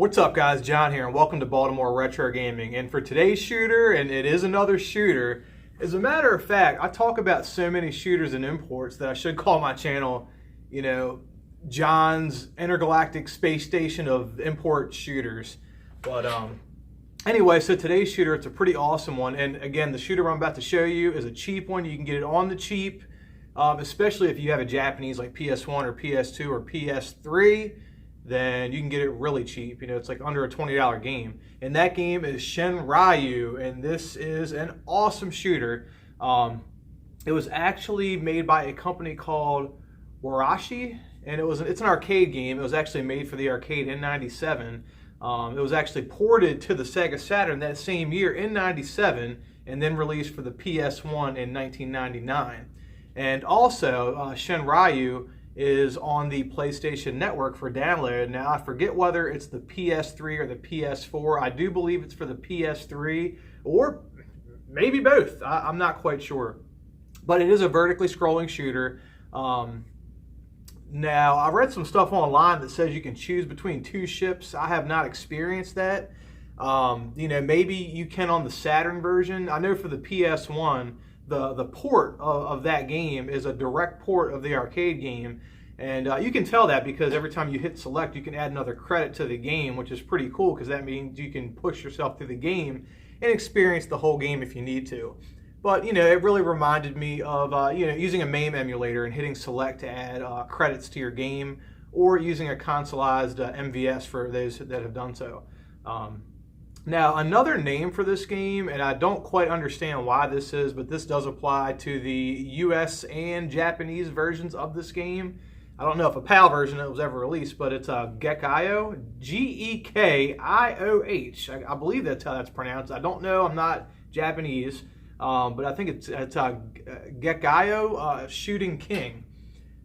What's up guys, John here and welcome to Baltimore Retro Gaming. And for today's shooter, and it is another shooter, as a matter of fact, I talk about so many shooters and imports that I should call my channel, you know, John's Intergalactic Space Station of import shooters. But anyway, so today's shooter, it's a pretty awesome one. And again, the shooter I'm about to show you is a cheap one. You can get it on the cheap, especially if you have a Japanese like PS1 or PS2 or PS3. Then you can get it really cheap. You know, it's like under a $20 game. And that game is Shienryu, and this is an awesome shooter. It was actually made by a company called Warashi, and it's an arcade game. It was actually made for the arcade in '97. It was actually ported to the Sega Saturn that same year in '97, and then released for the PS1 in 1999. And also, Shienryu is on the PlayStation Network for download. Now, I forget whether it's the PS3 or the PS4. I do believe it's for the PS3, or maybe both. I'm not quite sure. But it is a vertically scrolling shooter. Now, I read some stuff online that says you can choose between two ships. I have not experienced that. You know, maybe you can on the Saturn version. I know for the PS1, the port of that game is a direct port of the arcade game, and you can tell that because every time you hit select you can add another credit to the game, which is pretty cool because that means you can push yourself through the game and experience the whole game if you need to. But you know, it really reminded me of you know, using a MAME emulator and hitting select to add credits to your game, or using a consoleized MVS for those that have done so. Now, another name for this game, and I don't quite understand why this is, but this does apply to the US and Japanese versions of this game. I don't know if a PAL version that was ever released, but it's Gekioh, Gekioh. I believe that's how that's pronounced. I don't know, I'm not Japanese, but I think it's Gekioh Shooting King.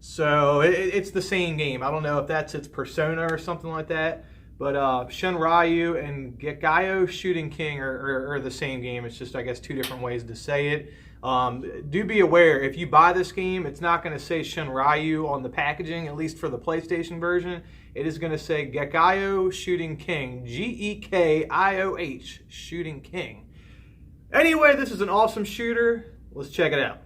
So it's the same game. I don't know if that's its persona or something like that. But Shienryu and Gekioh Shooting King are the same game. It's just, I guess, two different ways to say it. Do be aware, if you buy this game, it's not going to say Shienryu on the packaging, at least for the PlayStation version. It is going to say Gekioh Shooting King, Gekioh Shooting King. Anyway, this is an awesome shooter. Let's check it out.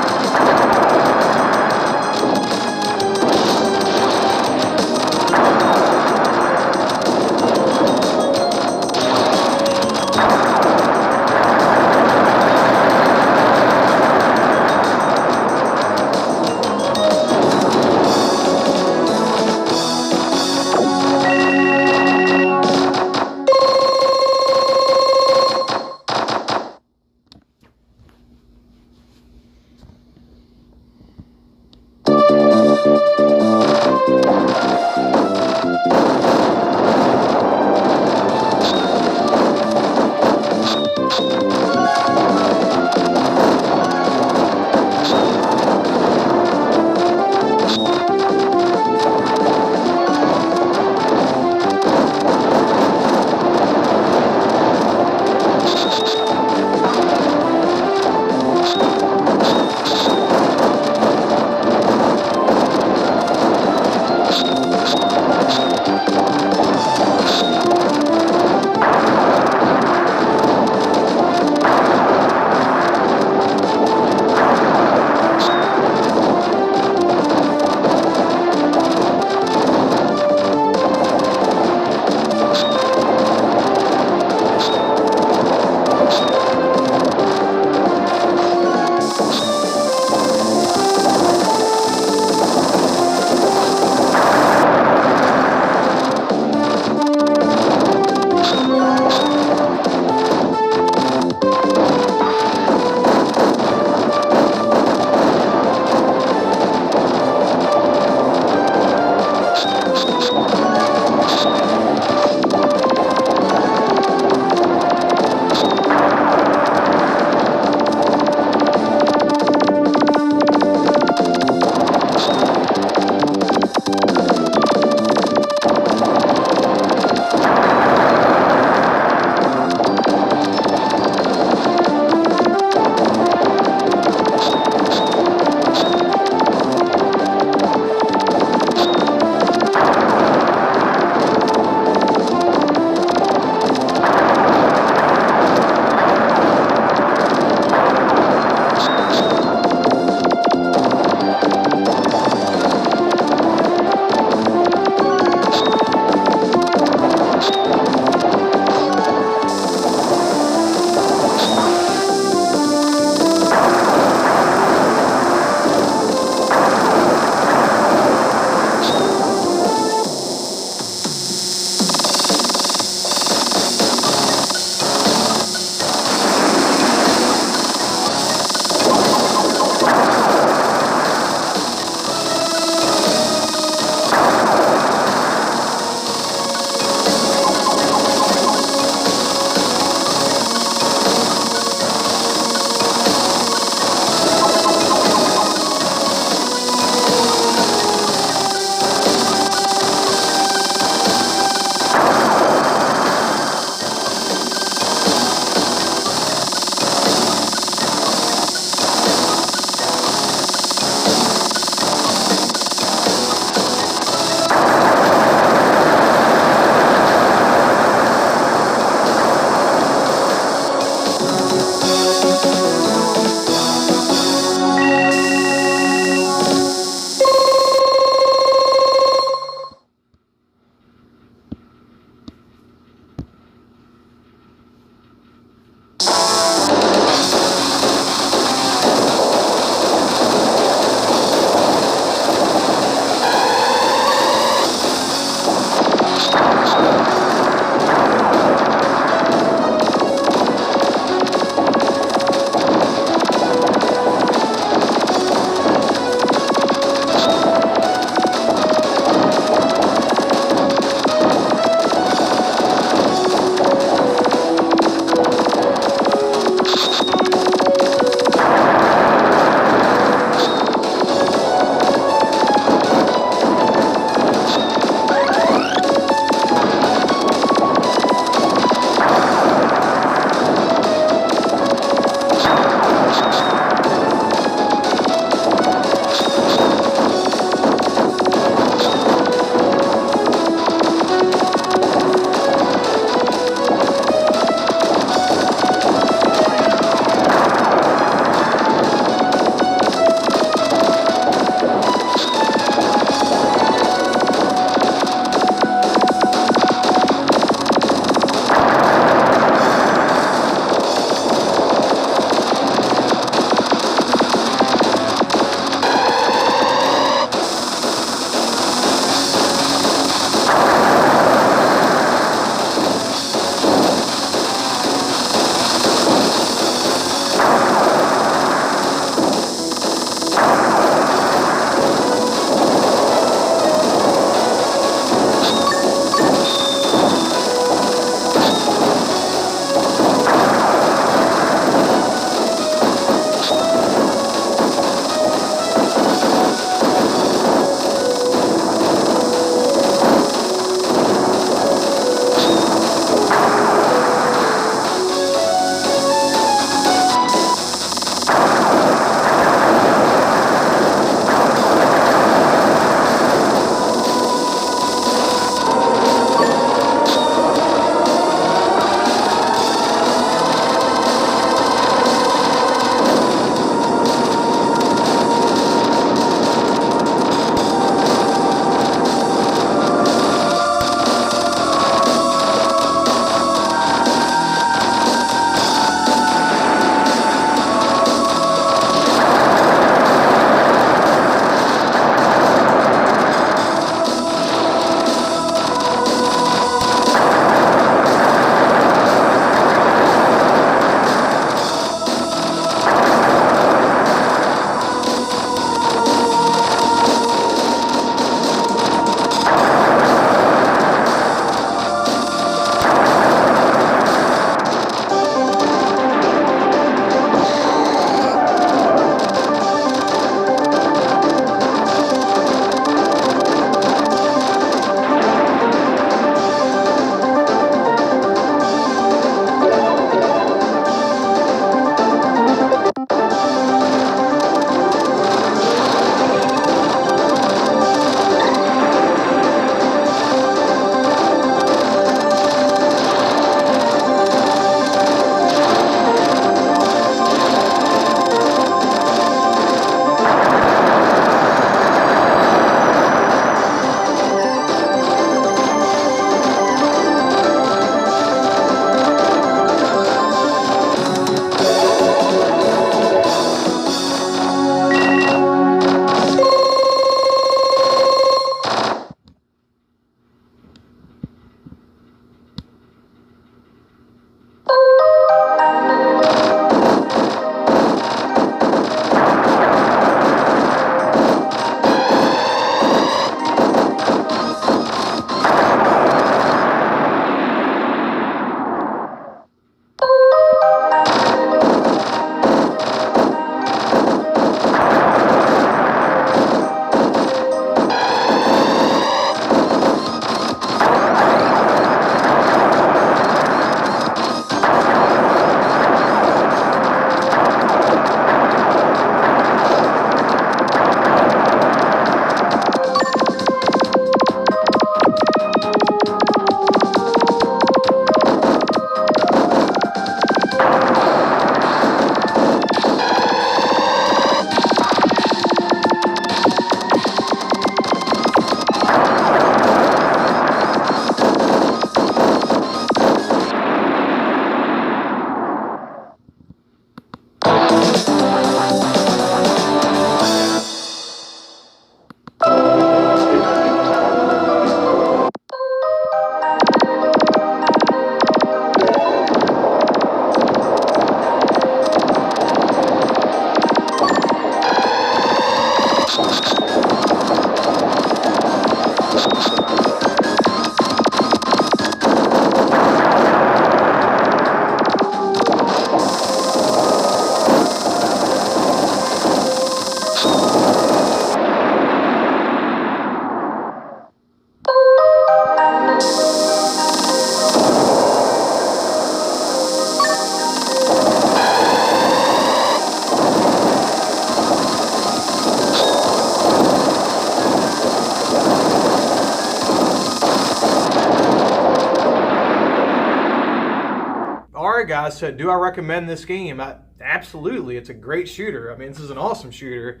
right, guys, so do I recommend this game? Absolutely. It's a great shooter. I mean, this is an awesome shooter.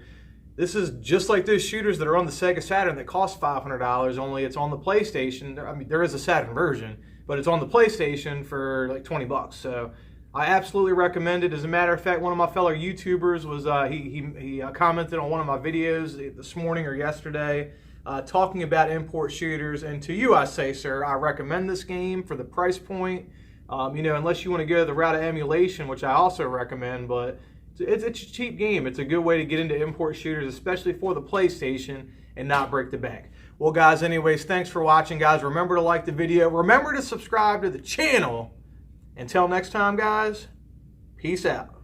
This is just like those shooters that are on the Sega Saturn that cost $500, only it's on the PlayStation. I mean, there is a Saturn version, but it's on the PlayStation for like 20 bucks. So I absolutely recommend it. As a matter of fact, one of my fellow YouTubers was, he commented on one of my videos this morning or yesterday, talking about import shooters. And to you, I say, sir, I recommend this game for the price point. You know, unless you want to go the route of emulation, which I also recommend, but it's a cheap game. It's a good way to get into import shooters, especially for the PlayStation, and not break the bank. Well, guys, anyways, thanks for watching, guys. Remember to like the video. Remember to subscribe to the channel. Until next time, guys, peace out.